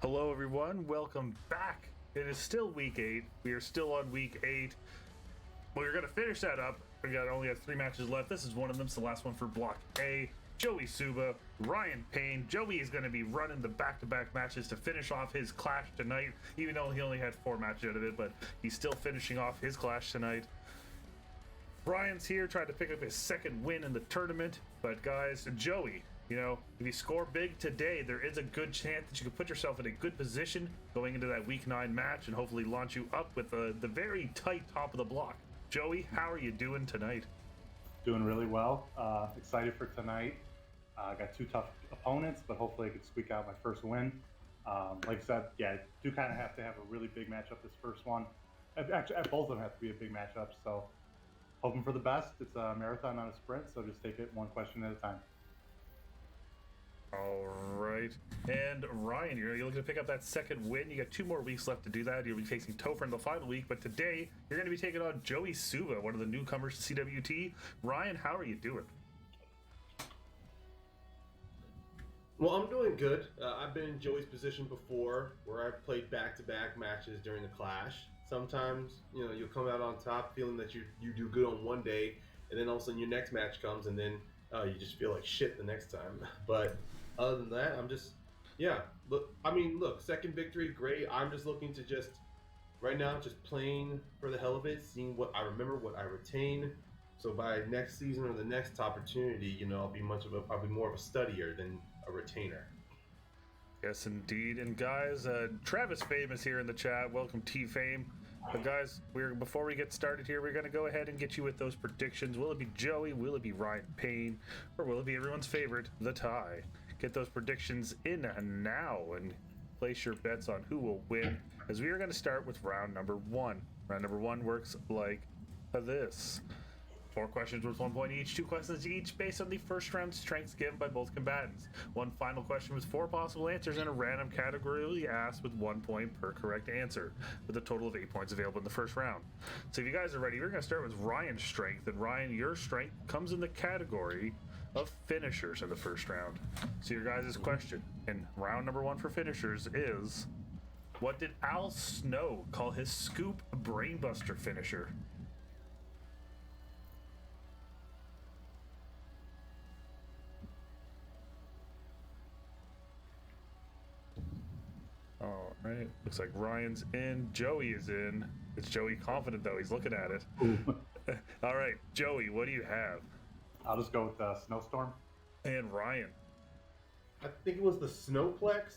Hello, everyone. Welcome back. It is still week 8. We are still on week 8. We're going to finish that up. Only have 3 matches left. This is one of them. It's the last one for Block A. Joey Suba, Ryan Payne. Joey is going to be running the back-to-back matches to finish off his clash tonight, even though he only had 4 matches out of it, but he's still finishing off his clash tonight. Ryan's here trying to pick up his second win in the tournament, but guys, Joey, if you score big today, there is a good chance that you can put yourself in a good position going into that week 9 match and hopefully launch you up with the very tight top of the block. Joey, how are you doing tonight? Doing really well. Excited for tonight. I got 2 tough opponents, but hopefully I can squeak out my first win. Like I said, I do kind of have to have a really big matchup this first one. Actually, both of them have to be a big matchup, so hoping for the best. It's a marathon, not a sprint, so just take it one question at a time. All right. And Ryan, you're looking to pick up that second win. You got 2 more weeks left to do that. You'll be facing Topher in the final week, but today you're going to be taking on Joey Suba, one of the newcomers to CWT. Ryan, how are you doing? Well, I'm doing good. I've been in Joey's position before, where I've played back-to-back matches during the clash. Sometimes, you'll come out on top feeling that you do good on one day, and then all of a sudden your next match comes, and then you just feel like shit the next time. But other than that, I'm just, look, second victory, great. I'm just looking to right now, just playing for the hell of it, seeing what I remember, what I retain. So by next season or the next opportunity, I'll be more of a studier than a retainer. Yes, indeed. And guys, Travis Fame is here in the chat. Welcome, T-Fame. But guys, before we get started here, we're going to go ahead and get you with those predictions. Will it be Joey? Will it be Ryan Payne? Or will it be everyone's favorite, the tie? Get those predictions in now and place your bets on who will win, as we are going to start with round number 1. Round number 1 works like this. 4 questions worth 1 point each, 2 questions each based on the first round strengths given by both combatants. 1 final question with 4 possible answers in a random category asked with 1 point per correct answer, with a total of 8 points available in the first round. So if you guys are ready, we're going to start with Ryan's strength. And Ryan, your strength comes in the category of finishers in the first round. So your guys' question in round number 1 for finishers is, what did Al Snow call his scoop brainbuster finisher? All right, looks like Ryan's in. Joey is in. It's Joey confident, though. He's looking at it. All right, Joey, what do you have? I'll just go with Snowstorm. And Ryan? I think it was the Snowplex.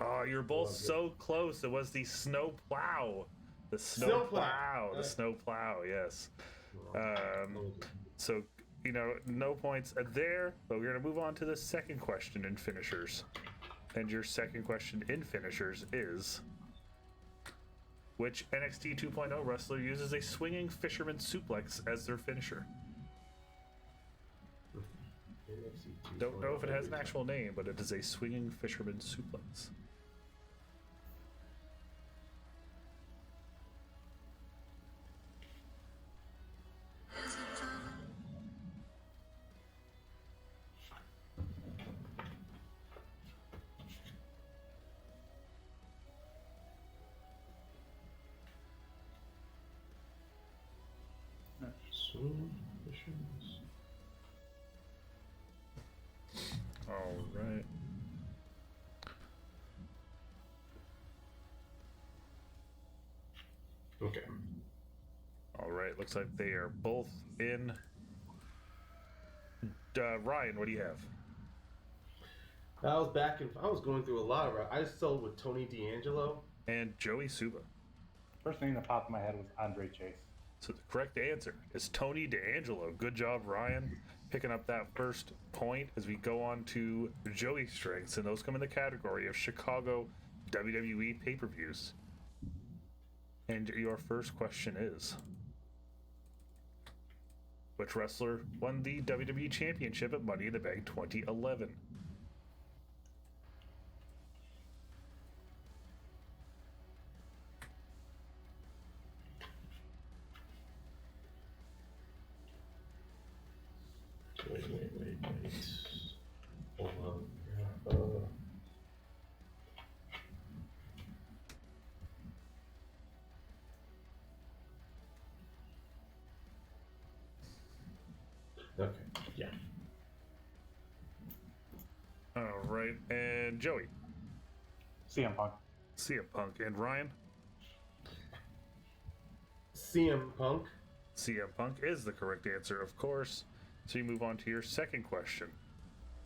Oh, you're both so close. It was the Snowplow. The Snowplow. The Snowplow, yes. So, no points there, but we're going to move on to the second question in finishers. And your second question in finishers is, which NXT 2.0 wrestler uses a swinging fisherman suplex as their finisher? Don't know if it has an actual name, but it is a swinging fisherman suplex. All right. Okay. All right. Looks like they are both in. Ryan, what do you have? I was going through a lot of. I just settled with Tony D'Angelo and Joey Suba. First thing that popped in my head was Andre Chase. So the correct answer is Tony D'Angelo. Good job, Ryan, picking up that first point as we go on to Joey's strengths, and those come in the category of Chicago WWE pay-per-views. And your first question is, which wrestler won the WWE Championship at Money in the Bank 2011? Wait. Hold on. Okay. Yeah. All right, and Joey, CM Punk. CM Punk, and Ryan. CM Punk. CM Punk is the correct answer, of course. So you move on to your second question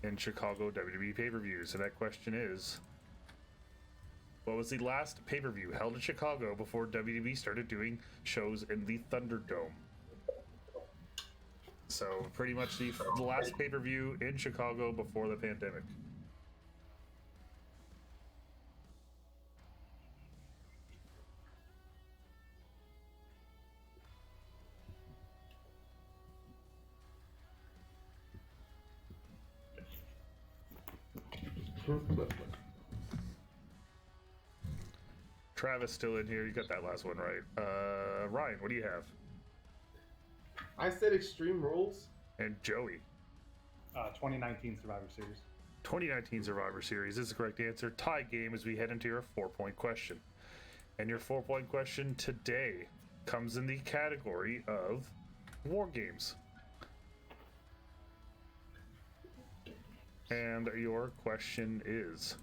in Chicago WWE pay-per-views. And that question is, what was the last pay-per-view held in Chicago before WWE started doing shows in the Thunderdome? So pretty much the last pay-per-view in Chicago before the pandemic. Travis still in here. You got that last one right. Ryan, what do you have? I said Extreme Rules. And Joey. 2019 Survivor Series. 2019 Survivor Series is the correct answer. Tie game as we head into your 4-point question. And your 4-point question today comes in the category of War Games. And your question is,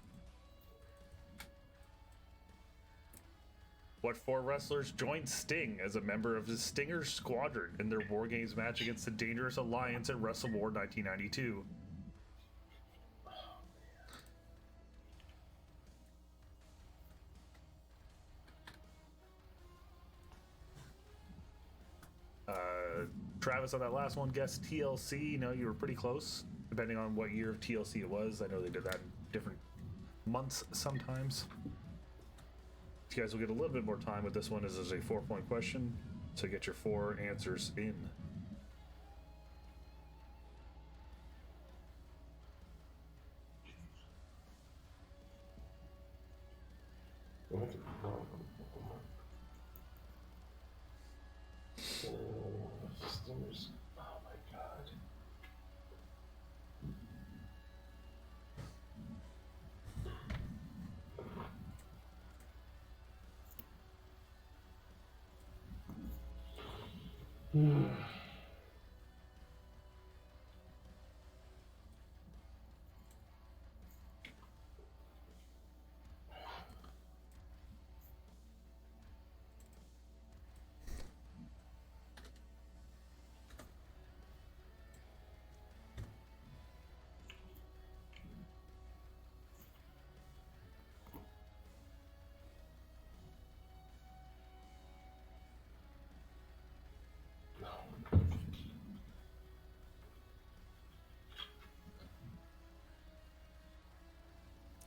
what 4 wrestlers joined Sting as a member of the Stinger Squadron in their War Games match against the Dangerous Alliance at Wrestle War 1992? Travis on that last one guessed TLC. No, you were pretty close, depending on what year of TLC it was. I know they did that in different months sometimes. You guys will get a little bit more time with this one as a 4-point question, so get your 4 answers in. Oh my god.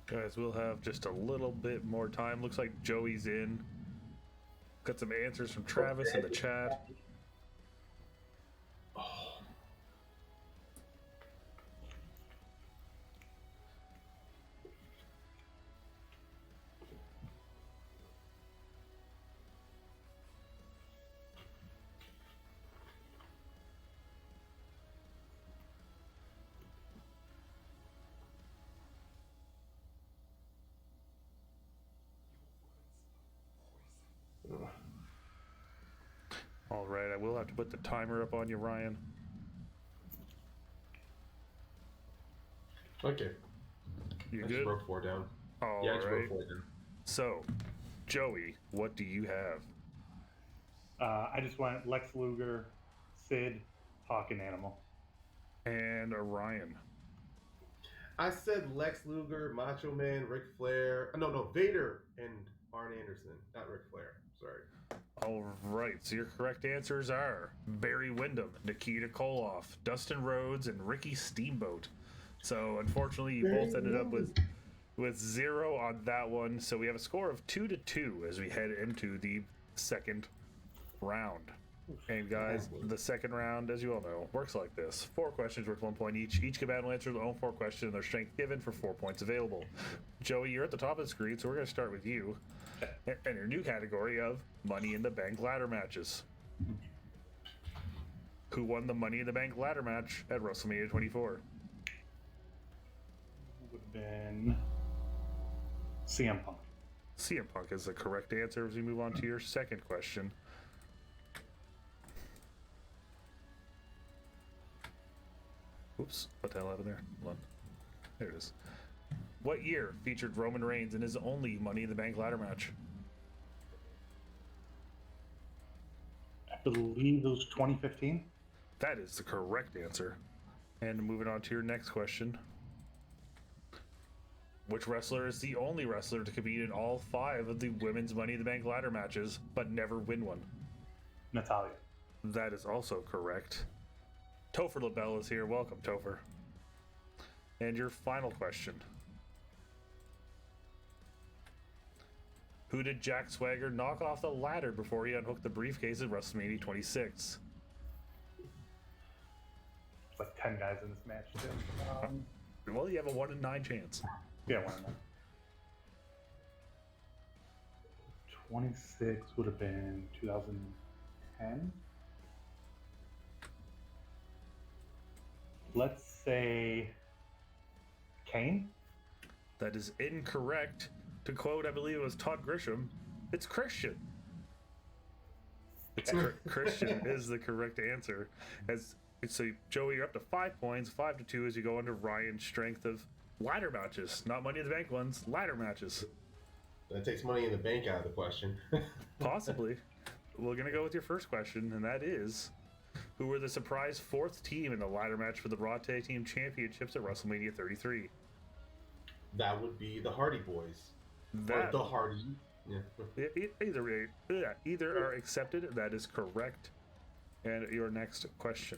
Guys, we'll have just a little bit more time. Looks like Joey's in. Got some answers from Travis in the chat. All right, I will have to put the timer up on you, Ryan. Okay. You I good? just wrote 4 down. All Yeah, I just right. wrote 4 down. So, Joey, what do you have? I just went Lex Luger, Sid, Hawk, and Animal. And Ryan. I said Lex Luger, Macho Man, Ric Flair. No, Vader and Arn Anderson, not Ric Flair. Sorry. All right, so your correct answers are Barry Windham, Nikita Koloff, Dustin Rhodes, and Ricky Steamboat. So unfortunately, you both ended up with 0 on that one. So we have a score of 2-2 as we head into the second round. And guys, the second round, as you all know, works like this: 4 questions worth 1 point each. Each combatant will answer their own 4 questions and their strength given for 4 points available. Joey, you're at the top of the screen, so we're going to start with you and your new category of Money in the Bank ladder matches. Who won the Money in the Bank ladder match at WrestleMania 24? Would have been CM Punk. CM Punk is the correct answer as we move on to your second question. Oops, what the hell happened there? Hold on. There it is. What year featured Roman Reigns in his only Money in the Bank ladder match? I believe it was 2015. That is the correct answer. And moving on to your next question. Which wrestler is the only wrestler to compete in all 5 of the women's Money in the Bank ladder matches, but never win one? Natalia. That is also correct. Topher LaBelle is here. Welcome, Topher. And your final question. Who did Jack Swagger knock off the ladder before he unhooked the briefcase at WrestleMania 26? It's like 10 guys in this match, too. Well, you have a 1 in 9 chance. Yeah, why not? 26 would have been 2010. Let's say Kane. That is incorrect. To quote, I believe it was Todd Grisham, it's Christian. Christian is the correct answer. So, Joey, you're up to 5 points, 5-2 as you go under Ryan's strength of ladder matches, not Money in the Bank ones, ladder matches. That takes Money in the Bank out of the question. Possibly. We're going to go with your first question, and that is, who were the surprise 4th team in the ladder match for the Raw Tag Team Championships at WrestleMania 33? That would be the Hardy Boys. Or the Hardy. Yeah. Either are accepted. That is correct. And your next question.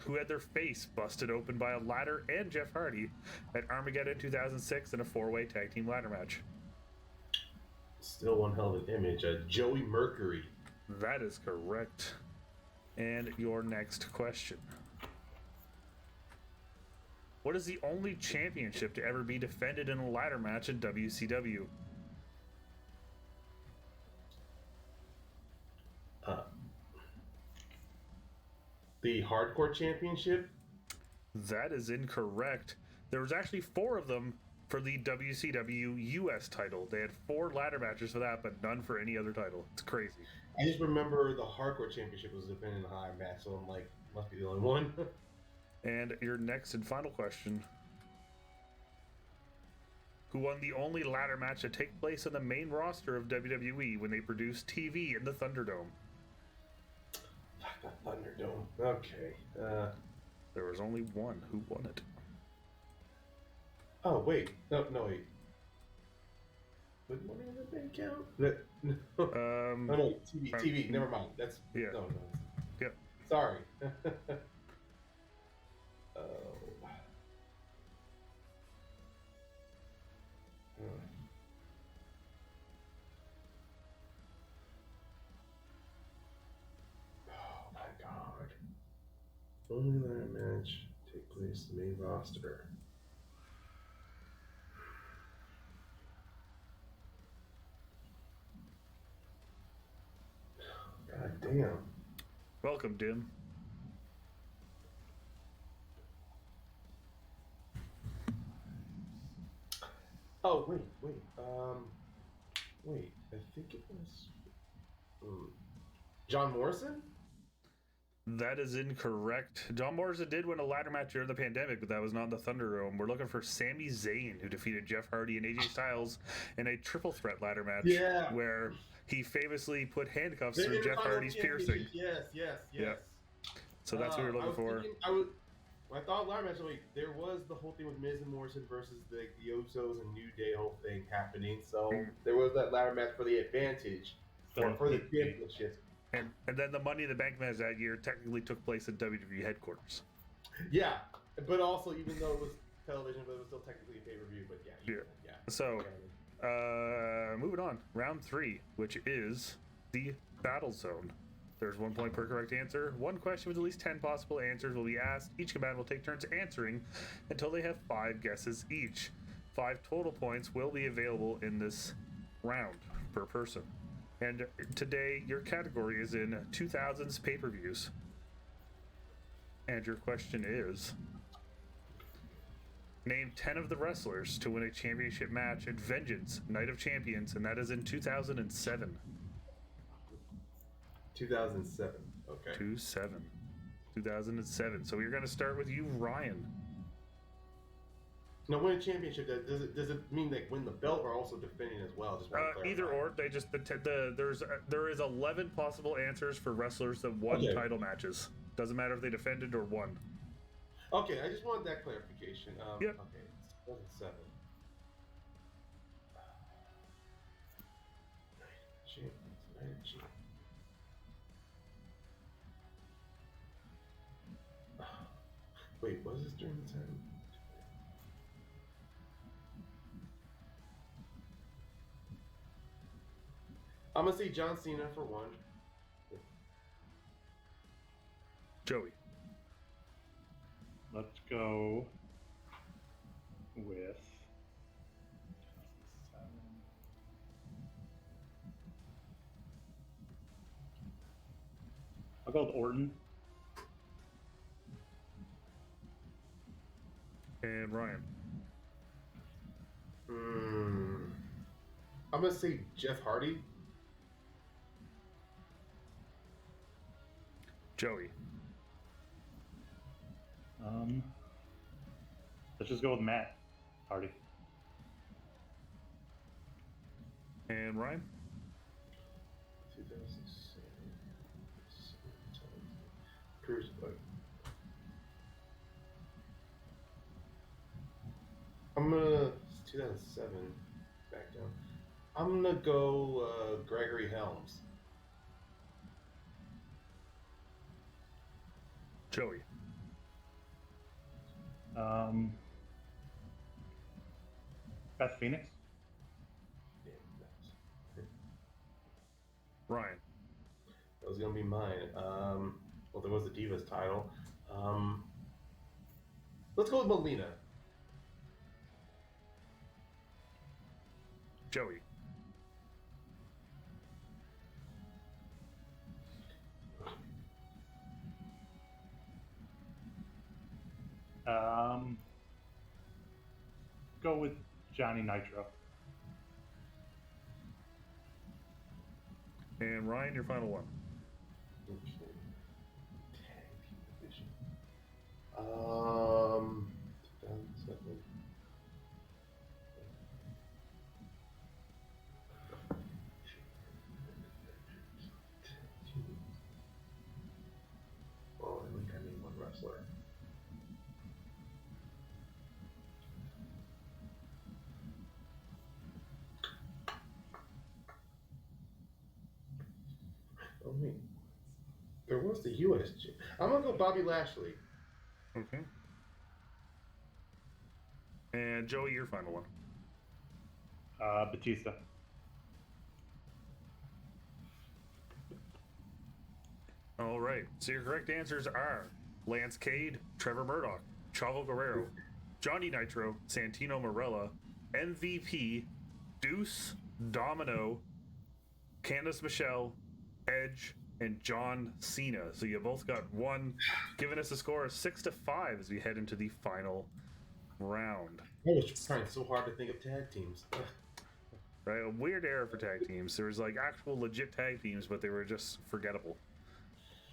Who had their face busted open by a ladder and Jeff Hardy at Armageddon 2006 in a 4-way tag team ladder match? Still one hell of an image. Joey Mercury. That is correct. And your next question. What is the only championship to ever be defended in a ladder match in WCW? The Hardcore Championship? That is incorrect. There was actually 4 of them for the WCW US title. They had 4 ladder matches for that, but none for any other title. It's crazy. I just remember the Hardcore Championship was defending the high match, so I'm like, must be the only one. And your next and final question. Who won the only ladder match to take place on the main roster of WWE when they produced TV in the Thunderdome? The Thunderdome. Okay. There was only one who won it. Oh, wait. No, wait. Would Money in the Bank count? No. Oh, no. TV. Never mind. That's... Yeah. No. Yep. Sorry. Oh. Oh my god. Only ladder match take place in the main roster. God damn. Welcome, Dim. Oh, wait. I think it was John Morrison? That is incorrect. John Morrison did win a ladder match during the pandemic, but that was not in the Thunderdome. We're looking for Sami Zayn, who defeated Jeff Hardy and AJ Styles in a triple threat ladder match. Yeah. Where he famously put handcuffs through Jeff Hardy's piercing. Yes. Yeah. So that's what we were looking for. When I thought ladder match, like, there was the whole thing with Miz and Morrison versus the Usos and New Day whole thing happening. So there was that ladder match for the advantage, for the championship. And then the Money in the Bank match that year technically took place at WWE headquarters. Yeah, but also, even though it was television, but it was still technically a pay-per-view, but yeah. So, moving on. Round 3, which is the Battle Zone. There's 1 point per correct answer. 1 question with at least 10 possible answers will be asked. Each combatant will take turns answering until they have 5 guesses each. 5 total points will be available in this round per person. And today, your category is in 2000s pay-per-views. And your question is, name 10 of the wrestlers to win a championship match at Vengeance Night of Champions, and that is in 2007. 2007. Okay. 2007. 2007. So we're going to start with you, Ryan. Now, win a championship, does it mean they win the belt or also defending as well? Just want to clarify. Either or. They just there is 11 possible answers for wrestlers that won title matches. Doesn't matter if they defended or won. Okay, I just wanted that clarification. Yep. Okay, it's 2007. Champions. Wait, was this during the time? I'm gonna say John Cena for one. Joey. Let's go with. I'll go with Orton. And Ryan. I'm gonna say Jeff Hardy. Joey. Let's just go with Matt Hardy. And Ryan. 2007. Cruiserweight. I'm gonna. It's 2007. Back down. I'm gonna go Gregory Helms. Joey. Beth Phoenix. Ryan. That was gonna be mine. Well, there was the Divas title. Let's go with Melina. Joey. Go with Johnny Nitro. And Ryan, your final one. Okay. Tag team division. 2007. Well, I think I need one wrestler. Oh, wait. There was the U.S. I'm gonna go Bobby Lashley. Okay. And Joey, your final one. Batista. All right. So your correct answers are Lance Cade, Trevor Murdoch, Chavo Guerrero, Johnny Nitro, Santino Marella, MVP, Deuce, Domino, Candice Michelle, Edge, and John Cena. So you both got one, giving us a score of 6-5 as we head into the final round. I was trying so hard to think of tag teams. Right, a weird era for tag teams. There was like actual legit tag teams, but they were just forgettable.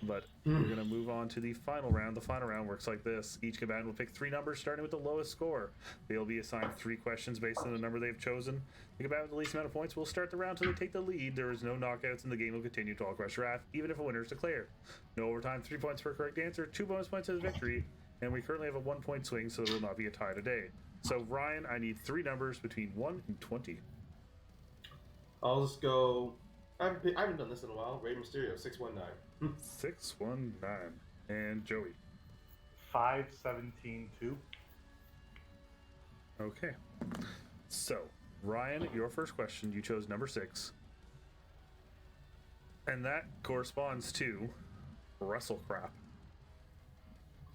But we're going to move on to the final round. The final round works like this. Each combatant will pick 3 numbers, starting with the lowest score. They'll be assigned 3 questions based on the number they've chosen. The combatant with the least amount of points will start the round until they take the lead. There is no knockouts, and the game will continue to all question wrath, even if a winner is declared. No overtime, 3 points for a correct answer, 2 bonus points as victory, and we currently have a 1-point swing, so it will not be a tie today. So, Ryan, I need 3 numbers between 1 and 20. I'll just go. I haven't done this in a while. Rey Mysterio, 619. 619. And Joey. 5-17-2. Okay. So, Ryan, your first question, you chose number 6. And that corresponds to Wrestle Crap.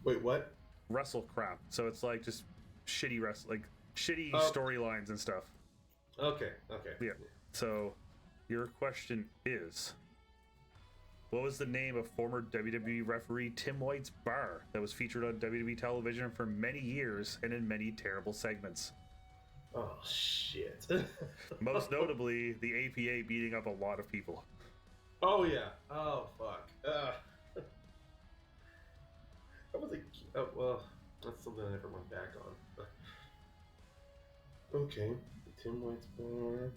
Wait, what? Wrestle Crap. So it's like just shitty shitty storylines and stuff. Okay. Yeah. So, your question is, what was the name of former WWE referee Tim White's bar that was featured on WWE television for many years and in many terrible segments? Oh, shit. Most notably, the APA beating up a lot of people. Oh, yeah. Oh, fuck. I was like, oh, well, that's something I never went back on. Okay, Tim White's born.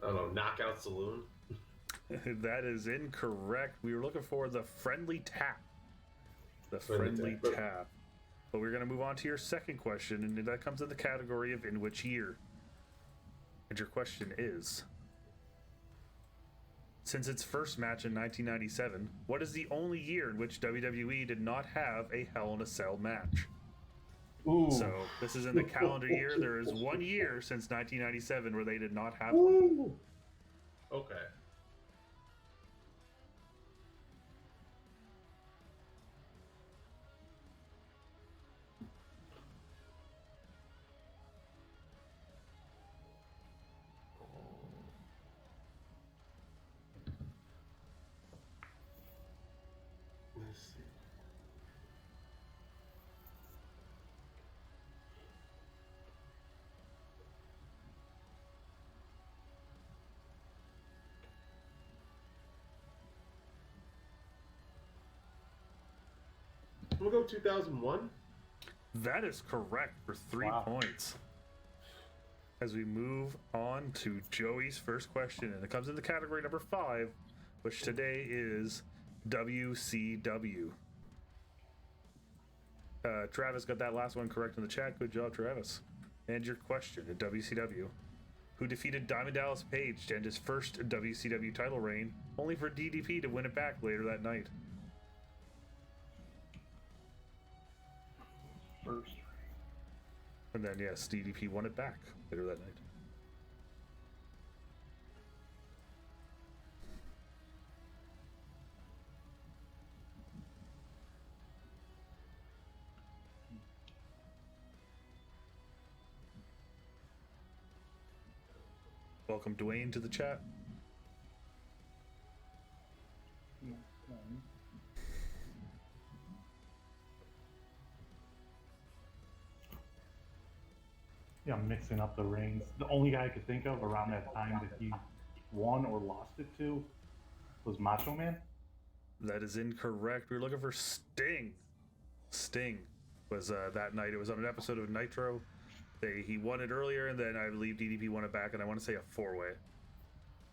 I don't know, Knockout Saloon. That is incorrect. We were looking for the friendly tap. The Friendly friendly tap. tap. But we're going to move on to your second question, and that comes in the category of in which year. And your question is: since its first match in 1997, what is the only year in which WWE did not have a Hell in a Cell match? Ooh. So this is in the calendar year. There is 1 year since 1997 where they did not have one. Ooh. Okay. Let's see. We'll go 2001. That is correct for 3 Wow. points. As we move on to Joey's first question, and it comes in the category number 5, which today is WCW. Travis got that last one correct in the chat. Good job, Travis. And your question at WCW: who defeated Diamond Dallas Page to end his first WCW title reign, only for DDP to win it back later that night? First. And then, yes, DDP won it back later that night. Welcome, Dwayne, to the chat. Yeah, I'm mixing up the reigns. The only guy I could think of around that time that he won or lost it to was Macho Man. That is incorrect. We were looking for Sting. Sting was that night. It was on an episode of Nitro. He won it earlier, and then I believe DDP won it back, and I want to say a 4-way.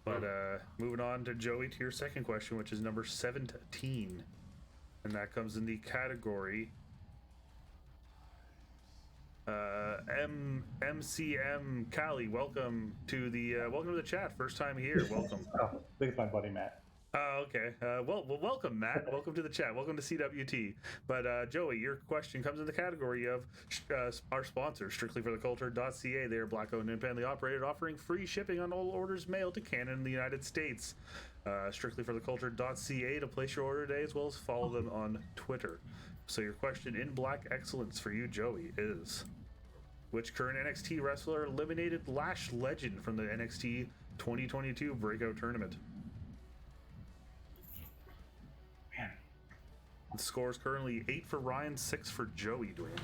But moving on to Joey, to your second question, which is number 17. And that comes in the category MCM Cali. Welcome to the chat. First time here. Welcome. Oh, I think it's my buddy Matt. Okay. Well, welcome, Matt. Welcome to the chat. Welcome to CWT. But Joey, your question comes in the category of our sponsor, Strictly for the Culture.ca. They are black-owned and independently operated, offering free shipping on all orders mailed to Canada and the United States. Strictly for the Culture.ca to place your order today, as well as follow them on Twitter. So your question in Black Excellence for you, Joey, is: which current NXT wrestler eliminated Lash Legend from the NXT 2022 Breakout Tournament? Man, The score is currently 8 for Ryan, 6 for Joey, Dwayne.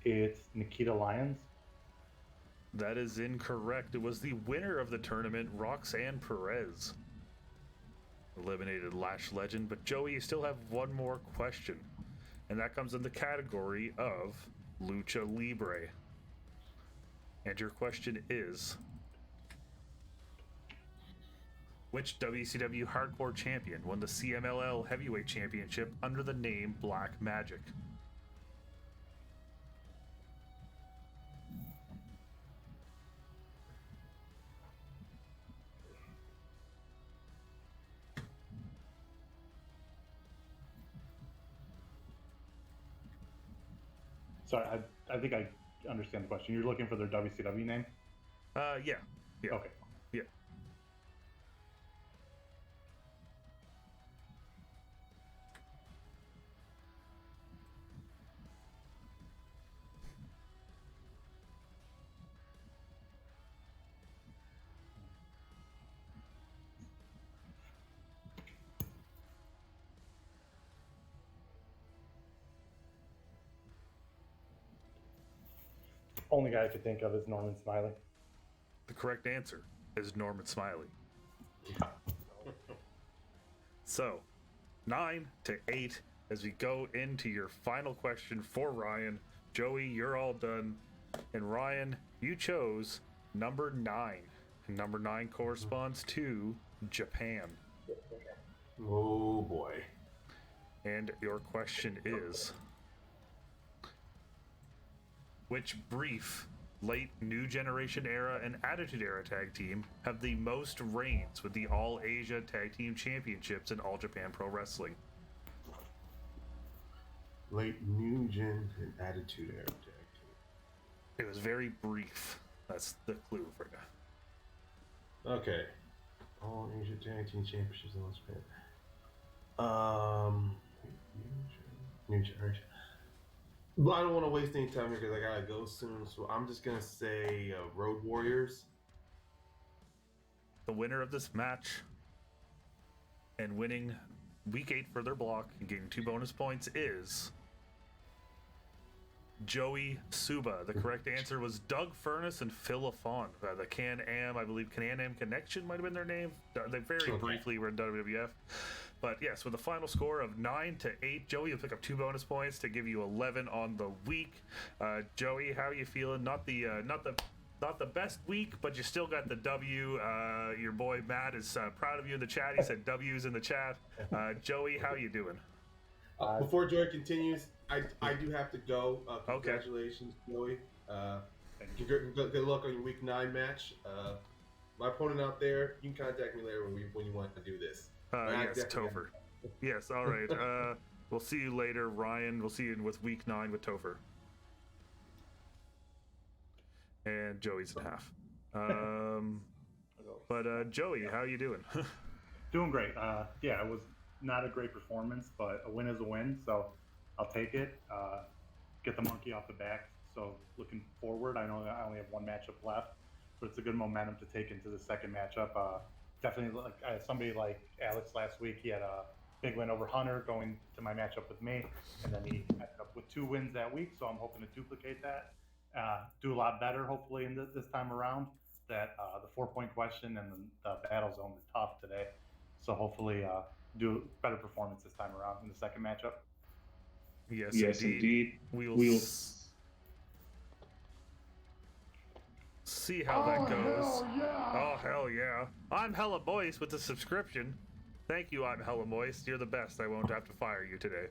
it's Nikita Lyons. That is incorrect. It was the winner of the tournament, Roxanne Perez. Eliminated Lash Legend. But Joey, you still have one more question. And that comes in the category of Lucha Libre. And your question is: which WCW Hardcore Champion won the CMLL Heavyweight Championship under the name Black Magic? Sorry, I think I understand the question. You're looking for their WCW name? Yeah. Okay. Yeah. Only guy I could think of is Norman Smiley. The correct answer is Norman Smiley. So, 9-8 as we go into your final question for Ryan. Joey, you're all done. And Ryan, you chose number 9. And number 9 corresponds to Japan. Oh boy. And your question is, which brief late New Generation Era and Attitude Era tag team have the most reigns with the All Asia Tag Team Championships in All Japan Pro Wrestling? Late New Gen and Attitude Era tag team. It was very brief. That's the clue for you. Okay. All Asia Tag Team Championships in All Japan. New Generation. But I don't want to waste any time here because I gotta go soon. So I'm just gonna say Road Warriors. The winner of this match and winning week 8 for their block and getting 2 bonus points is Joey Suba. The correct answer was Doug Furness and Phil Lafon. The Can-Am, I believe Can-Am Connection might have been their name. They very briefly were in WWF. But yes, with a final score of 9-8, Joey will pick up 2 bonus points to give you 11 on the week. Joey, how are you feeling? Not the best week, but you still got the W. Your boy Matt is proud of you in the chat. He said W's in the chat. Joey, how you doing? Before Joey continues, I do have to go. Congratulations, Joey. Good luck on your week 9 match. My opponent out there, you can contact me later when you want to do this. Yes, Topher. Yes, all right. We'll see you later, Ryan. We'll see you with week 9 with Topher. And Joey's in half. But Joey, how you doing? Doing great. Yeah, it was not a great performance, but a win is a win, so I'll take it. Get the monkey off the back. So looking forward, I know I only have 1 matchup left, but it's a good momentum to take into the second matchup. Definitely, like somebody like Alex last week, he had a big win over Hunter going to my matchup with me, and then he ended up with 2 wins that week. So I'm hoping to duplicate that, do a lot better hopefully in this time around. That the 4-point question and the battle zone was tough today, so hopefully do a better performance this time around in the second matchup. Yes, indeed. We'll see how that goes. Hell yeah. Oh, hell yeah. I'm Hella Moist with the subscription. Thank you, I'm Hella Moist. You're the best. I won't have to fire you today,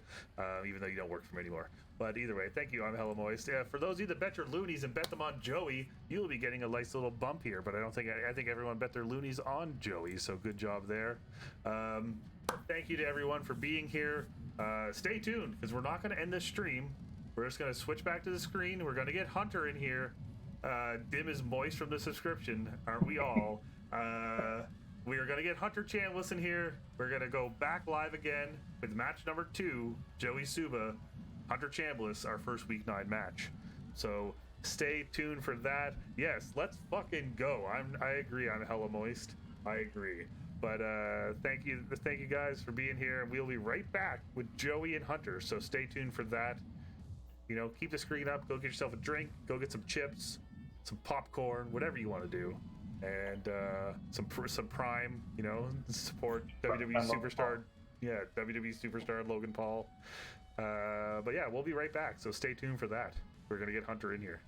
even though you don't work for me anymore. But either way, thank you, I'm Hella Moist. For those of you that bet your loonies and bet them on Joey, you'll be getting a nice little bump here. But I think everyone bet their loonies on Joey, so good job there. Thank you to everyone for being here. Stay tuned, because we're not going to end this stream. We're just going to switch back to the screen. We're going to get Hunter in here. Dim is moist from the subscription, aren't we all? We are going to get Hunter Chambliss in here. We're going to go back live again with match number 2, Joey Suba, Hunter Chambliss, our first week 9 match. So stay tuned for that. Yes, let's fucking go. I agree. I'm Hella Moist. I agree. But thank you guys for being here, and we'll be right back with Joey and Hunter. So stay tuned for that. You know, keep the screen up. Go get yourself a drink. Go get some chips, some popcorn, whatever you want to do, and some Prime. You know, support WWE superstar. Yeah, WWE superstar Logan Paul. But yeah, we'll be right back. So stay tuned for that. We're gonna get Hunter in here.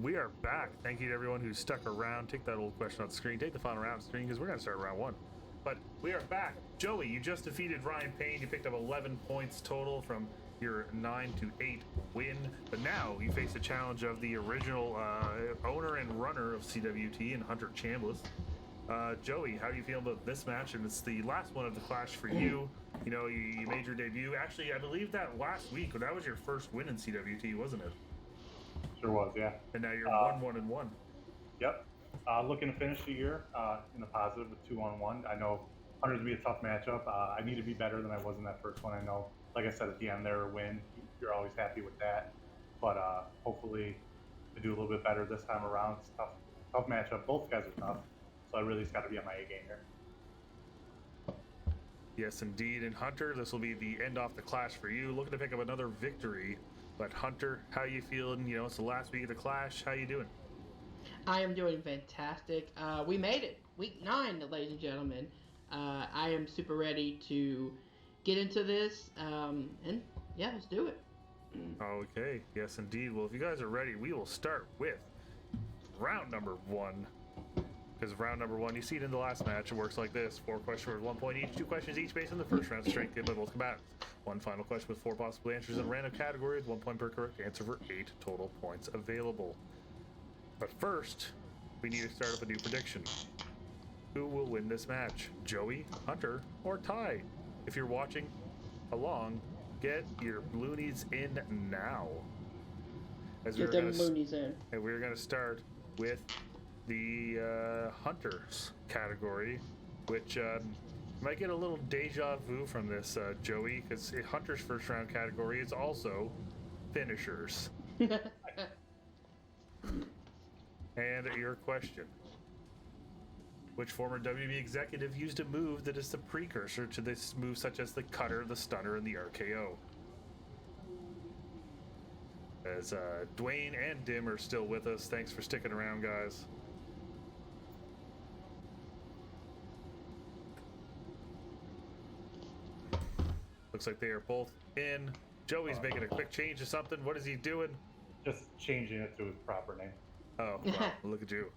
we are back. Thank you to everyone who stuck around. Take that old question off the screen. Take the final round screen because we're going to start round 1. But we are back. Joey, you just defeated Ryan Payne. You picked up 11 points total from your 9-8 win. But now you face the challenge of the original owner and runner of CWT and Hunter Chambliss. Joey, how do you feel about this match? And it's the last one of the Clash for you. You know, you made your debut. Actually, I believe that last week, that was your first win in CWT, wasn't it? Sure was, yeah. And now you're 1-1-1. Yep. Looking to finish the year in the positive with 2-1-1. I know Hunter's gonna be a tough matchup. I need to be better than I was in that first one. I know, like I said at the end there, a win. You're always happy with that. But hopefully to do a little bit better this time around. It's a tough matchup. Both guys are tough. So I really just got to be on my A game here. Yes, indeed. And Hunter, this will be the end off the Clash for you. Looking to pick up another victory. But Hunter, how you feeling? You know, it's the last week of the Clash. How you doing? I am doing fantastic. We made it. Week 9, ladies and gentlemen. I am super ready to get into this. And yeah, let's do it. Okay. Yes, indeed. Well, if you guys are ready, we will start with round number 1. Because round number 1, you see it in the last match, it works like this. 4 questions worth 1 point each, 2 questions each based on the first round, strength given by both combatants. 1 final question with 4 possible answers in a random category with 1 point per correct answer for 8 total points available. But first, we need to start up a new prediction. Who will win this match? Joey, Hunter, or Ty? If you're watching along, get your loonies in now. As Get them loonies in. And we're going to start with the Hunters category, which might get a little deja vu from this, Joey, because Hunter's first round category is also finishers. And your question: which former WB executive used a move that is the precursor to this move, such as the cutter, the stunner, and the RKO? As Dwayne and Dim are still with us. Thanks for sticking around, guys. Looks like they are both in. Joey's making a quick change to something. What is he doing? Just changing it to his proper name. Oh, wow. Look at you.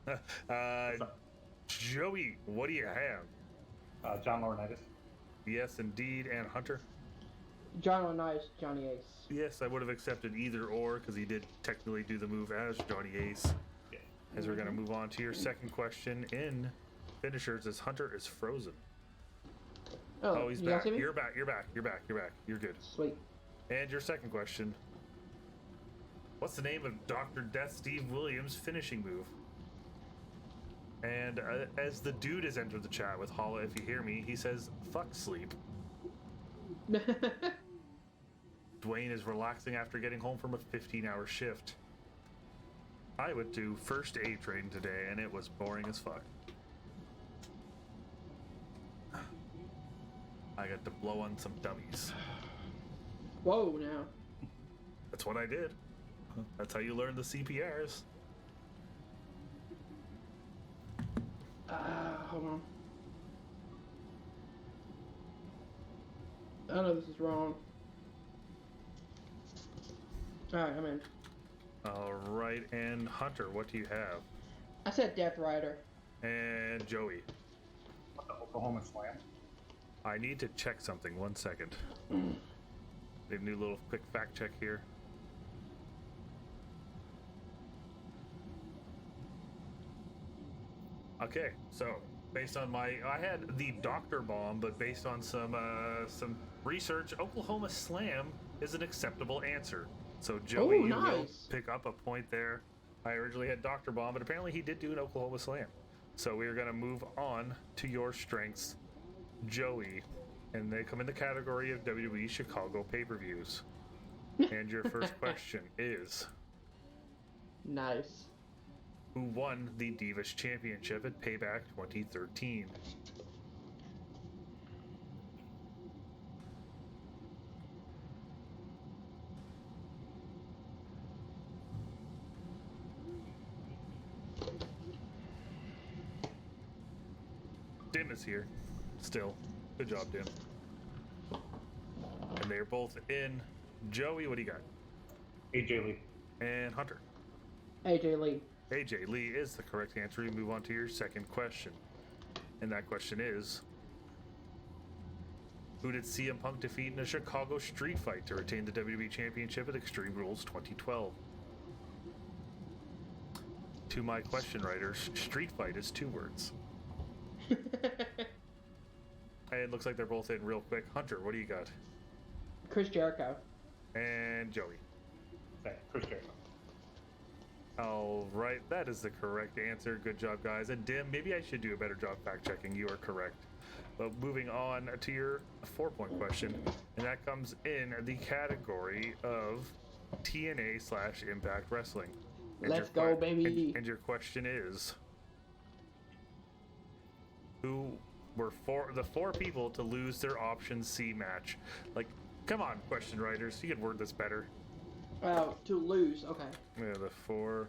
Joey, what do you have? John Laurinaitis. Yes, indeed. And Hunter? John O'Nice, Johnny Ace. Yes, I would have accepted either or because he did technically do the move as Johnny Ace. Yeah. As we're going to move on to your second question in finishers, as Hunter is frozen. Oh, he's back. You're back. You're back. You're back. You're back. You're good. Sweet. And your second question. What's the name of Dr. Death Steve Williams' finishing move? And as the dude has entered the chat with Holla, if you hear me, he says, fuck sleep. Dwayne is relaxing after getting home from a 15-hour shift. I went to first aid training today, and it was boring as fuck. I got to blow on some dummies. Whoa, now. That's what I did. That's how you learn the CPRs. Hold on. I know this is wrong. Alright, I'm in. Alright, and Hunter, what do you have? I said Death Rider. And Joey. The Oklahoma Slam. I need to check something. 1 second. A new little quick fact check here. Okay, so based on I had the Doctor Bomb, but based on some research, Oklahoma Slam is an acceptable answer. So Joey, you will pick up a point there. I originally had Doctor Bomb, but apparently he did do an Oklahoma Slam. So we are going to move on to your strengths, Joey, and they come in the category of WWE Chicago pay-per-views. And your first question is... Nice. Who won the Divas Championship at Payback 2013? Dim is here. Still. Good job, Dim. And they're both in. Joey, what do you got? AJ Lee. And Hunter. AJ Lee. AJ Lee is the correct answer. We move on to your second question. And that question is, who did CM Punk defeat in a Chicago street fight to retain the WWE Championship at Extreme Rules 2012? To my question writers, street fight is 2 words. It looks like they're both in real quick. Hunter, what do you got? Chris Jericho. And Joey. Say, Chris Jericho. All right, that is the correct answer. Good job, guys. And Dim, maybe I should do a better job fact checking. You are correct. But moving on to your 4-point question, and that comes in the category of TNA/Impact Wrestling. And Let's go, baby. And your question is, who were the 4 people to lose their Option C match? Like, come on, question writers, you could word this better. To lose, okay. Yeah, the 4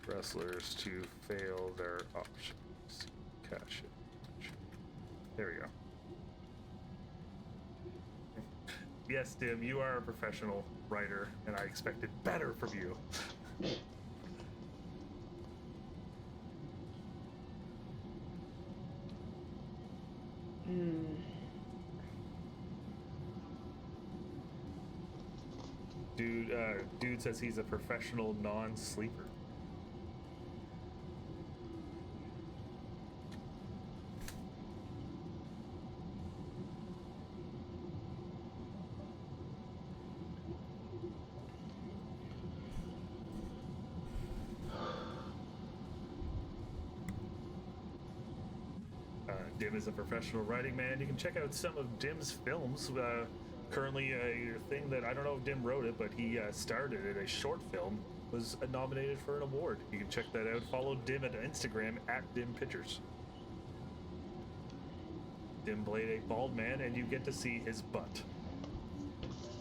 wrestlers to fail their Option C cash in. There we go. Yes, Dim, you are a professional writer, and I expected better from you. Dude says he's a professional non-sleeper. Dim is a professional writing man. You can check out some of Dim's films. Currently, a thing that I don't know if Dim wrote it, but he starred in a short film, was nominated for an award. You can check that out. Follow Dim at Instagram at Dim Pictures. Dim played a bald man, and you get to see his butt.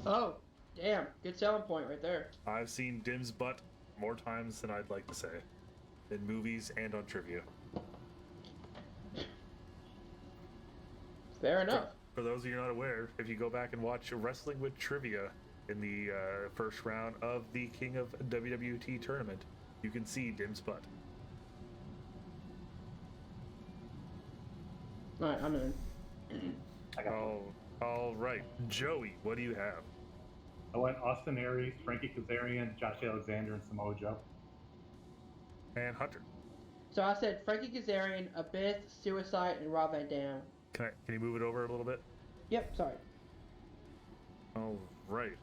Oh, damn. Good selling point right there. I've seen Dim's butt more times than I'd like to say, in movies and on trivia. Fair enough. For those of you not aware, if you go back and watch Wrestling with Trivia in the first round of the King of WWT tournament, you can see Dim's butt. Alright, I'm in. I got All right. Joey, what do you have? I went Austin Aries, Frankie Kazarian, Josh Alexander, and Samoa Joe. And Hunter. So I said Frankie Kazarian, Abyss, Suicide, and Rob Van Dam. Can you move it over a little bit? Yep, sorry. All right.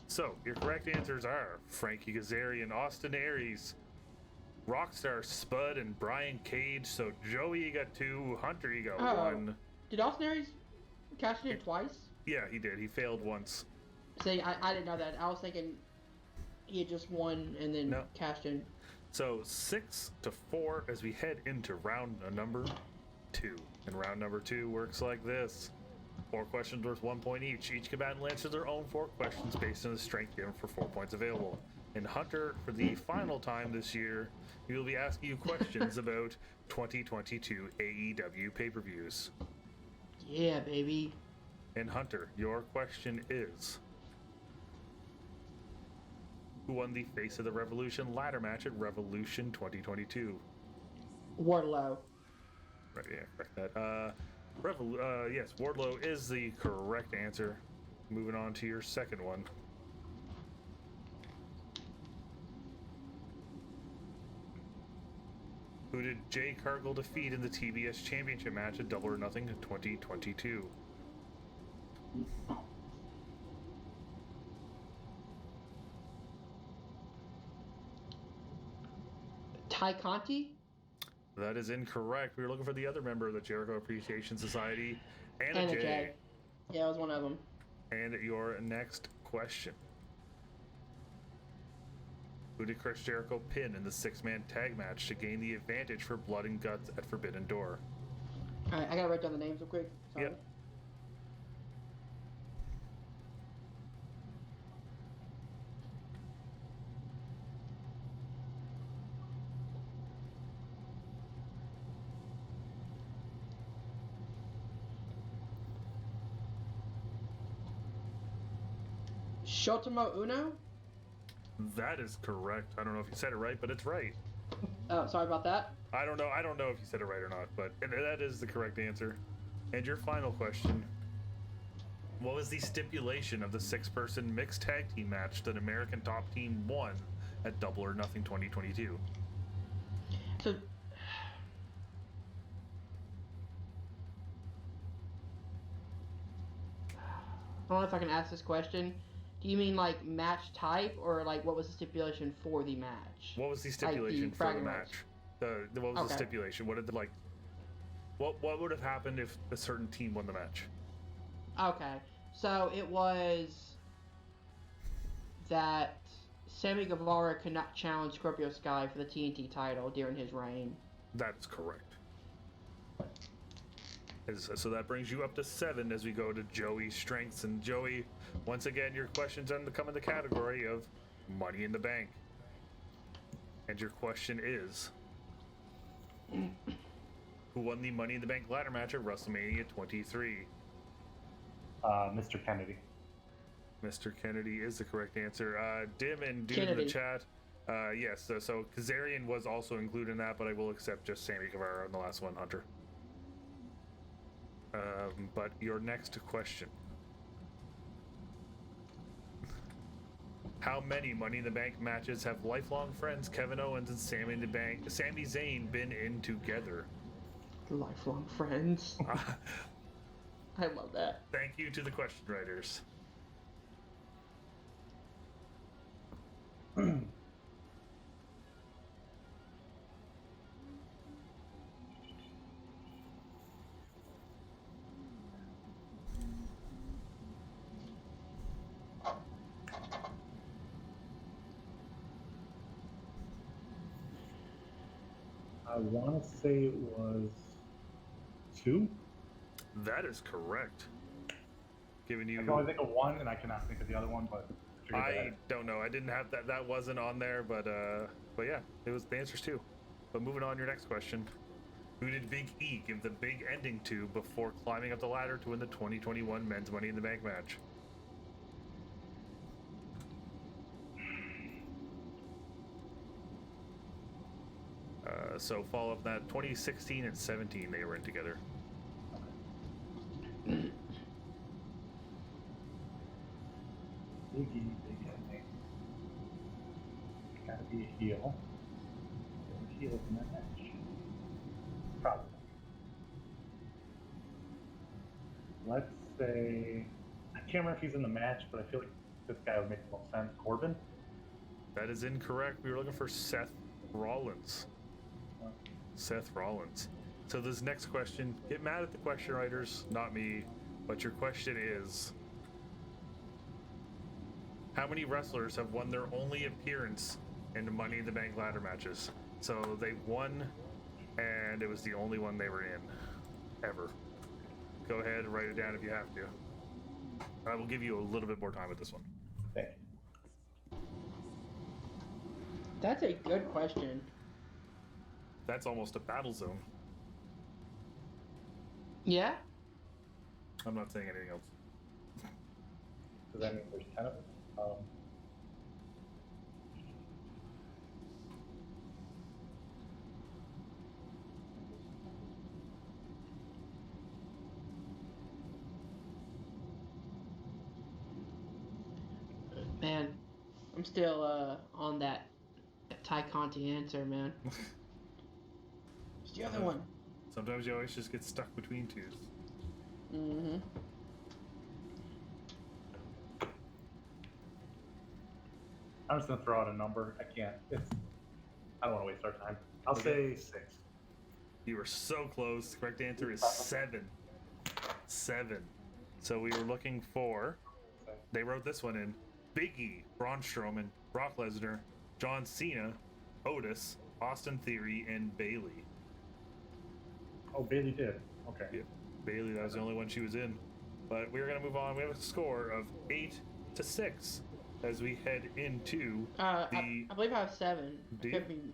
So, your correct answers are Frankie Kazarian, Austin Aries, Rockstar Spud, and Brian Cage. So, Joey, you got 2. Hunter, you got 1. Did Austin Aries cash it in twice? Yeah, he did. He failed once. See, I didn't know that. I was thinking he had just won and then cashed in. So 6-4 as we head into round number 2. And round number 2 works like this. 4 questions worth 1 point each. Each combatant will answer their own 4 questions based on the strength given for 4 points available. And Hunter, for the final time this year, he will be asking you questions about 2022 AEW pay-per-views. Yeah, baby. And Hunter, your question is, who won the Face of the Revolution ladder match at Revolution 2022? Wardlow. Right, yeah, correct that. Yes, Wardlow is the correct answer. Moving on to your second one. Who did Jay Cargill defeat in the TBS Championship match at Double or Nothing 2022? Ty Conti? That is incorrect. We were looking for the other member of the Jericho Appreciation Society, Anna Anna Jay. Jay. Yeah, it was one of them. And your next question. Who did Chris Jericho pin in the 6-man tag match to gain the advantage for Blood and Guts at Forbidden Door? Alright, I gotta write down the names real quick. Sorry. Yep. Shotamo Uno? That is correct. I don't know if you said it right, but it's right. Oh, sorry about that. I don't know if you said it right or not, but that is the correct answer. And your final question. What was the stipulation of the 6-person mixed tag team match that American Top Team won at Double or Nothing 2022? So, I don't know if I can ask this question. Do you mean like match type, or like what was the stipulation for the match? What was the stipulation Like the for the bragging match? rights. What was the Okay. stipulation? What did the like? What would have happened if a certain team won the match? Okay, so it was that Sammy Guevara could not challenge Scorpio Sky for the TNT title during his reign. That's correct. So that brings you up to 7 as we go to Joey's strengths. And Joey, once again, your questions come in the category of Money in the Bank. And your question is, who won the Money in the Bank ladder match at WrestleMania 23? Mr. Kennedy. Mr. Kennedy is the correct answer. Dim and Dude in Kennedy. the chat. Yes, so Kazarian was also included in that, but I will accept just Sammy Guevara on the last one, Hunter. But your next question. How many Money in the Bank matches have lifelong friends Kevin Owens and Sami Zayn been in together? Lifelong friends. I love that. Thank you to the question writers. I want to say it was 2. That is correct. Giving you. I can only think of one, and I cannot think of the other one, but I don't know. I didn't have that. That wasn't on there, but yeah, it was the answers too. But moving on, your next question: who did Big E give the big ending to before climbing up the ladder to win the 2021 Men's Money in the Bank match? So follow up that 2016 and 17 they were in together. Big E, big ending. Gotta be a heel. Heel in that match. Probably. Let's say, I can't remember if he's in the match, but I feel like this guy would make the most sense. Corbin? That is incorrect. We were looking for Seth Rollins. Seth Rollins. So this next question, get mad at the question writers, not me, but your question is, how many wrestlers have won their only appearance in the Money in the Bank ladder matches? So they won, and it was the only one they were in, ever. Go ahead and write it down if you have to. I will give you a little bit more time with this one. Thank you. That's a good question. That's almost a battle zone. Yeah? I'm not saying anything else. Does that mean there's 10 of them? Man, I'm still on that Ty Conti answer, man. What's the other one? Sometimes you always just get stuck between twos. Mm-hmm. I'm just gonna throw out a number. I can't. I don't want to waste our time. I'll say 6. You were so close. The correct answer is 7. 7. So we were looking for. They wrote this one in: Big E, Braun Strowman, Brock Lesnar, John Cena, Otis, Austin Theory, and Bayley. Oh, Bailey did. Okay. Yeah, Bayley. That was the only one she was in. But we're gonna move on. We have a score of 8-6 as we head into I believe I have 7. Do you? Could be.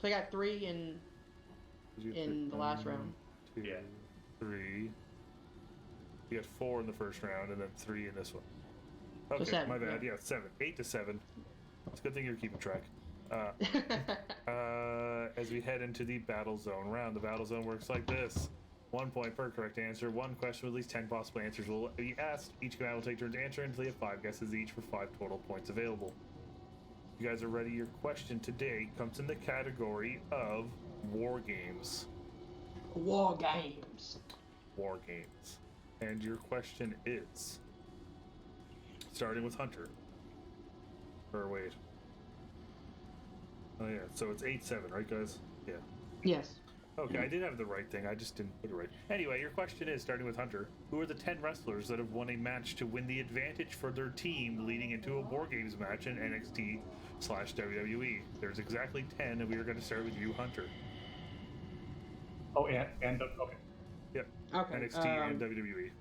So I got 3 in the last round. 2, Yeah. 3. You got 4 in the first round, and then 3 in this one. Okay, seven, my bad. yeah. Yeah, 7. 8-7. It's a good thing you're keeping track. As we head into the battle zone round, the battle zone works like this. 1 point per correct answer. One question with at least 10 possible answers will be asked. Each combat will take turns answering until they have 5 guesses each for 5 total points available. You guys are ready? Your question today comes in the category of war games. War games. War games. And your question is, starting with Hunter. Or wait. Oh yeah, so it's 8-7, right guys? Yeah. Yes. Okay, I did have the right thing, I just didn't put it right. Anyway, your question is, starting with Hunter, who are the 10 wrestlers that have won a match to win the advantage for their team leading into a War Games match in NXT/WWE? There's exactly 10, and we are going to start with you, Hunter. Oh, and okay. Yep. Okay. NXT and WWE.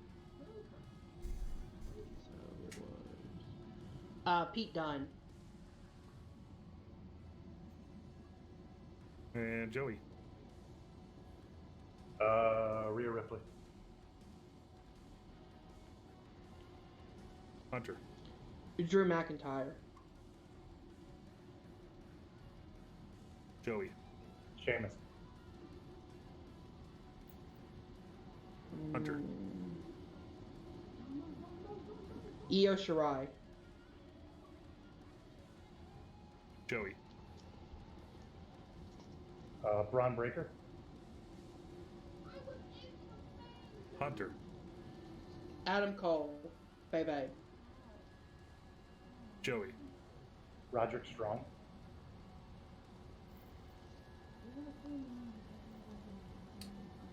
Pete Dunne. And Joey. Rhea Ripley. Hunter. Drew McIntyre. Joey. Sheamus. Hunter. Io Shirai. Joey. Braun Breaker. Hunter. Adam Cole. Bebe. Joey. Roderick Strong.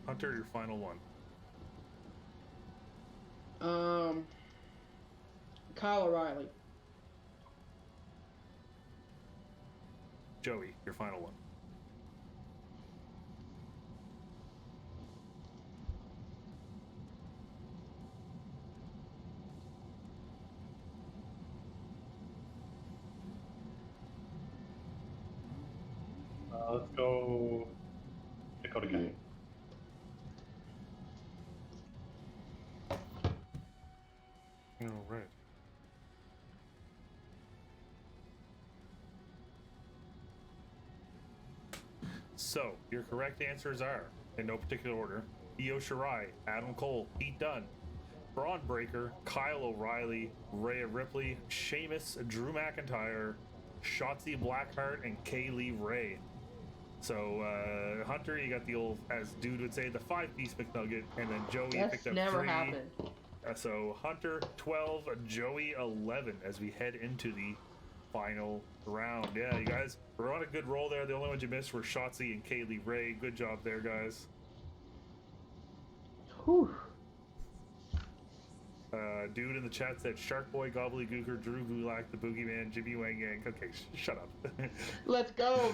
Hunter, your final one. Kyle O'Reilly. Joey, your final one. Let's go Dakota Kai. All right. So, your correct answers are, in no particular order, Io Shirai, Adam Cole, Pete Dunne, Braun Breaker, Kyle O'Reilly, Rhea Ripley, Sheamus, Drew McIntyre, Shotzi Blackheart, and Kaylee Ray. So, Hunter, you got the old, as Dude would say, the 5-piece McNugget, and then Joey That's picked up never 3. happened. So, Hunter 12, Joey 11 as we head into the final round. Yeah, you guys, we're on a good roll there. The only ones you missed were Shotzi and Kaylee Ray. Good job there, guys. Whew. Dude in the chat said Shark Boy, Gobbledygooker, Drew Gulak, the Boogeyman, Jimmy Wang Yang. Okay, shut up. Let's go,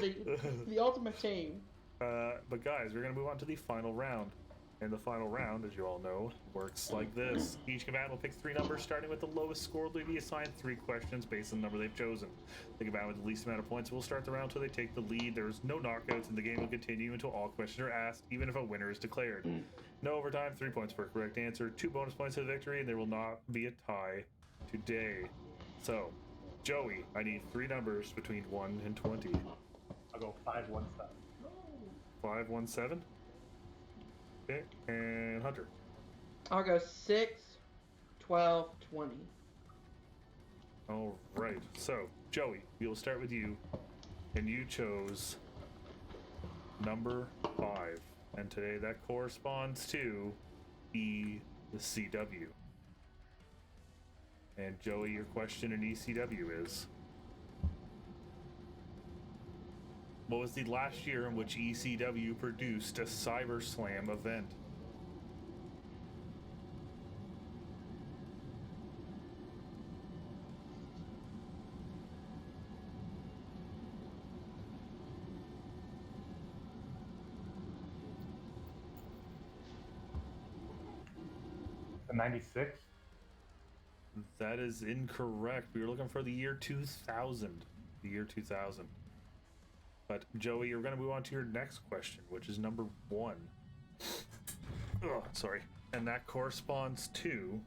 the ultimate team. But guys, we're going to move on to the final round. And the final round, as you all know, works like this. Each combatant will pick 3 numbers, starting with the lowest score. They'll be assigned 3 questions based on the number they've chosen. The combatant with the least amount of points will start the round until they take the lead. There's no knockouts, and the game will continue until all questions are asked, even if a winner is declared. No overtime, 3 points per correct answer, 2 bonus points to the victory, and there will not be a tie today. So, Joey, I need 3 numbers between 1 and 20. I'll go 5-1-7. 5-1-7? Okay, and Hunter. I'll go 6, 12, 20. All right. So, Joey, we will start with you, and you chose number 5, and today that corresponds to ECW. And Joey, your question in ECW is, what was the last year in which ECW produced a Cyber Slam event? The 96. That is incorrect. We were looking for the year 2000. The year 2000. But Joey, you're going to move on to your next question, which is number 1. Oh, sorry. And that corresponds to...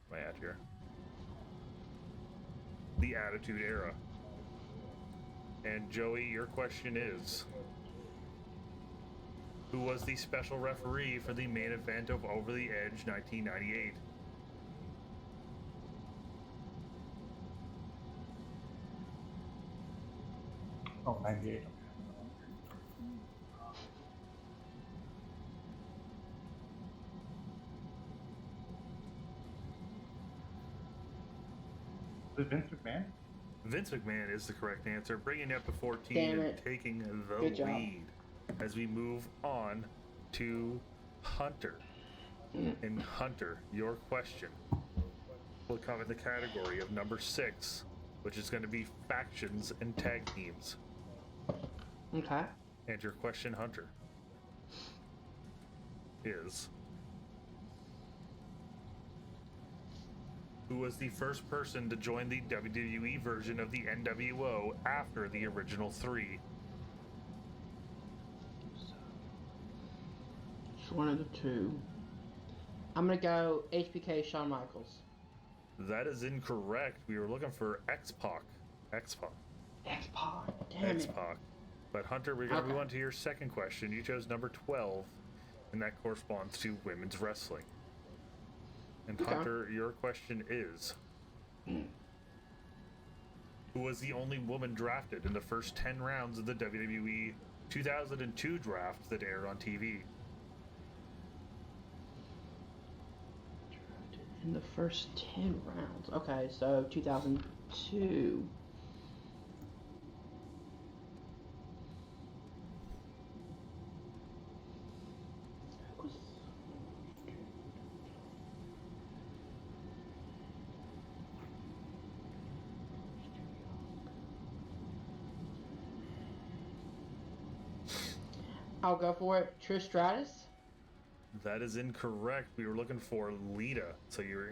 Where am I at here? the Attitude Era. And Joey, your question is, who was the special referee for the main event of Over the Edge 1998? Oh, 98. Is it Vince McMahon? Vince McMahon is the correct answer, bringing it up to 14 Damn and it. taking the Good job. lead as we move on to Hunter. And Hunter, your question will come in the category of number 6, which is going to be factions and tag teams. Okay. And your question, Hunter, is, who was the first person to join the WWE version of the NWO after the original 3? It's one of the two. I'm gonna go HBK Shawn Michaels. That is incorrect. We were looking for X-Pac. X-Pac. X-Pac. Damn it. X-Pac. But Hunter, we're going to Okay. move on to your second question. You chose number 12, and that corresponds to women's wrestling. And Okay. Hunter, your question is, who was the only woman drafted in the first 10 rounds of the WWE 2002 draft that aired on TV? In the first 10 rounds. Okay, so 2002. I'll go for it. Trish Stratus. That is incorrect. We were looking for Lita. So you were,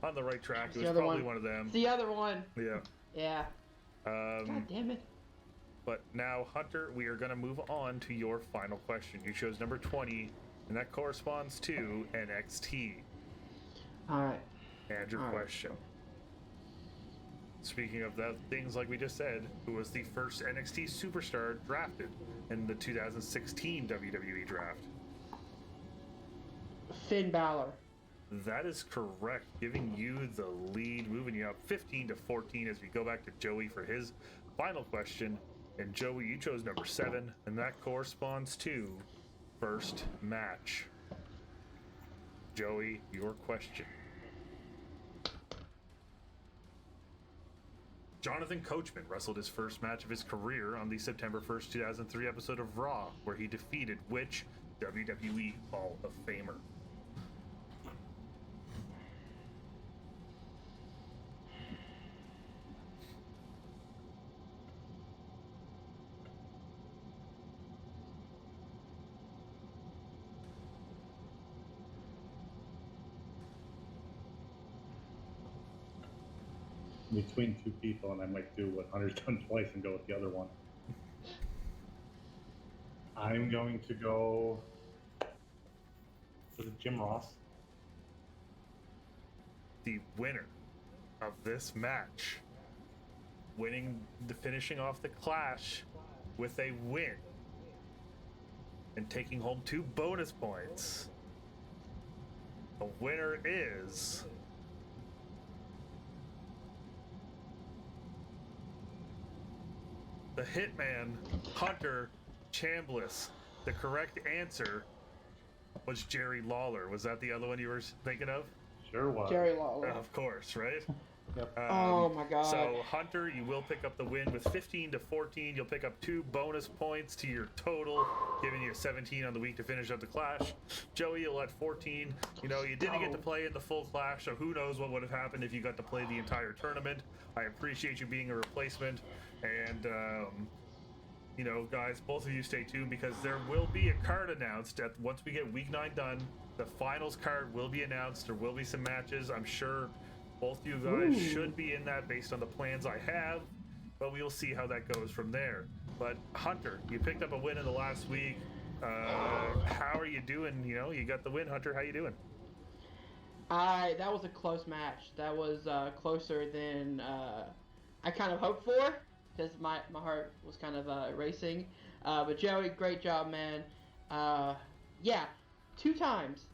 on the right track. It's It the was other probably one. one of them. It's the other one. Yeah. Yeah. God damn it. But now, Hunter, we are going to move on to your final question. You chose number 20, and that corresponds to NXT. Alright. And your All right. question. Speaking of that, things like we just said, who was the first NXT superstar drafted in the 2016 WWE draft? Finn Balor. That is correct, giving you the lead, moving you up 15 to 14 as we go back to Joey for his final question. And Joey, you chose number 7, and that corresponds to first match. Joey, your question. Jonathan Coachman wrestled his first match of his career on the September 1st, 2003 episode of Raw, where he defeated which WWE Hall of Famer? Between two people, and I might do what Hunter's done twice and go with the other one. I'm going to go. Was it Jim Ross? The winner of this match, finishing off the clash with a win and taking home 2 bonus points. The winner is the Hitman, Hunter Chambliss. The correct answer was Jerry Lawler. Was that the other one you were thinking of? Sure was. Jerry Lawler. Of course, right? Yep. Oh my god. So Hunter, you will pick up the win with 15 to 14. You'll pick up 2 bonus points to your total, giving you 17 on the week to finish up the clash. Joey, you'll at 14. You didn't get to play in the full clash, so who knows what would have happened if you got to play the entire tournament. I appreciate you being a replacement, and guys, both of you stay tuned because there will be a card announced once we get week 9 done. The finals card will be announced. There will be some matches. I'm sure both you guys should be in that based on the plans I have, but we'll see how that goes from there. But Hunter, you picked up a win in the last week. How are you doing? You got the win, Hunter. How you doing? That was a close match. That was closer than I kind of hoped for, because my heart was kind of racing. But Joey, great job, man. Yeah, 2 times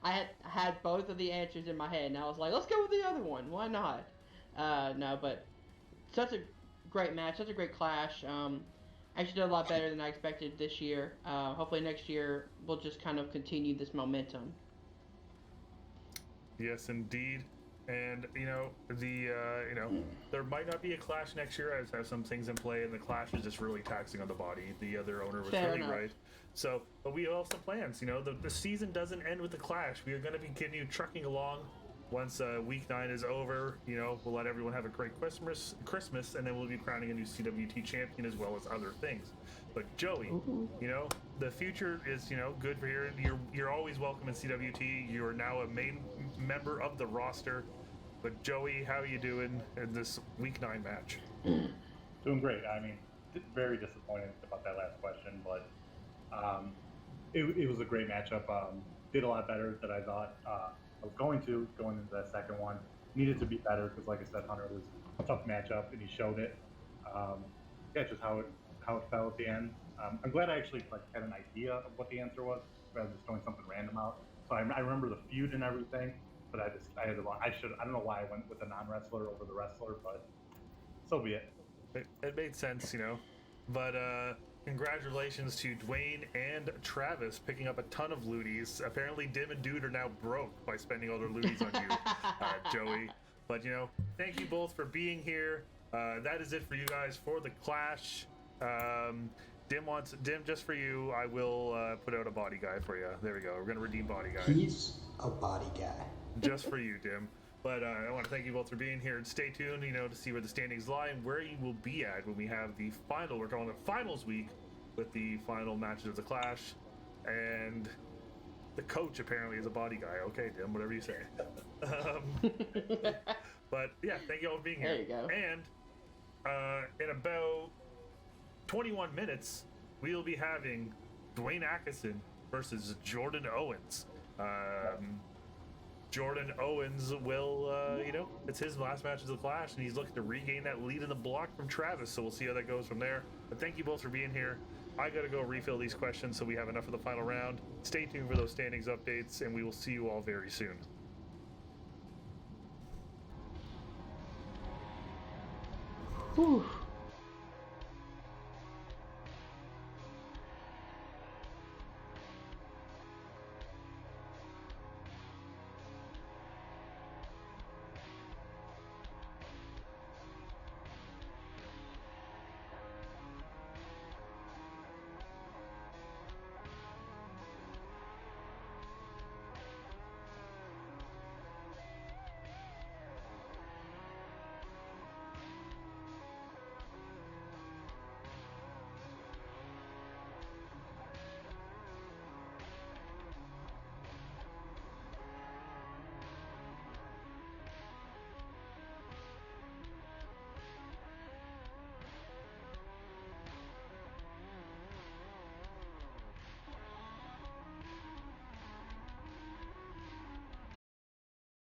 I had both of the answers in my head, and I was like, let's go with the other one. Why not? No, but such a great match, such a great clash. Actually did a lot better than I expected this year. Hopefully next year we'll just kind of continue this momentum. Yes, indeed. And there might not be a clash next year. I just have some things in play, and the clash is just really taxing on the body. The other owner was Fair really enough. right. So, but we have also plans. The season doesn't end with the clash. We are going to be continuing trucking along. Once week 9 is over, we'll let everyone have a great Christmas, and then we'll be crowning a new CWT champion as well as other things. But Joey, the future is good for here. You're always welcome in CWT. You are now a main member of the roster. But Joey, how are you doing in this week 9 match? Doing great. I mean, very disappointed about that last question, but it was a great matchup. Did a lot better than I thought I was going into that second one. Needed to be better because, like I said, Hunter was a tough matchup, and he showed it. Just how it fell at the end. I'm glad I actually had an idea of what the answer was rather than just throwing something random out. So I remember the feud and everything, but I had the wrong. I don't know why I went with the non-wrestler over the wrestler, but so be it. It made sense, But congratulations to Dwayne and Travis picking up a ton of looties. Apparently, Dim and Dude are now broke by spending all their looties on you, Joey. But thank you both for being here. That is it for you guys for the clash. Dim, just for you, I will put out a body guy for you. There we go. We're gonna redeem body guy. He's a body guy. Just for you, Dim. But I want to thank you both for being here, and stay tuned, to see where the standings lie and where you will be at when we have the final. We're calling it Finals Week with the final matches of the Clash, and the coach apparently is a body guy. Okay, Dim, whatever you say. But yeah, thank you all for being here. There you go. And in about 21 minutes, we'll be having Dwayne Atkinson versus Jordan Owens. Jordan Owens will, it's his last match of the Clash, and he's looking to regain that lead in the block from Travis, so we'll see how that goes from there. But thank you both for being here. I gotta go refill these questions so we have enough for the final round. Stay tuned for those standings updates, and we will see you all very soon. Whew.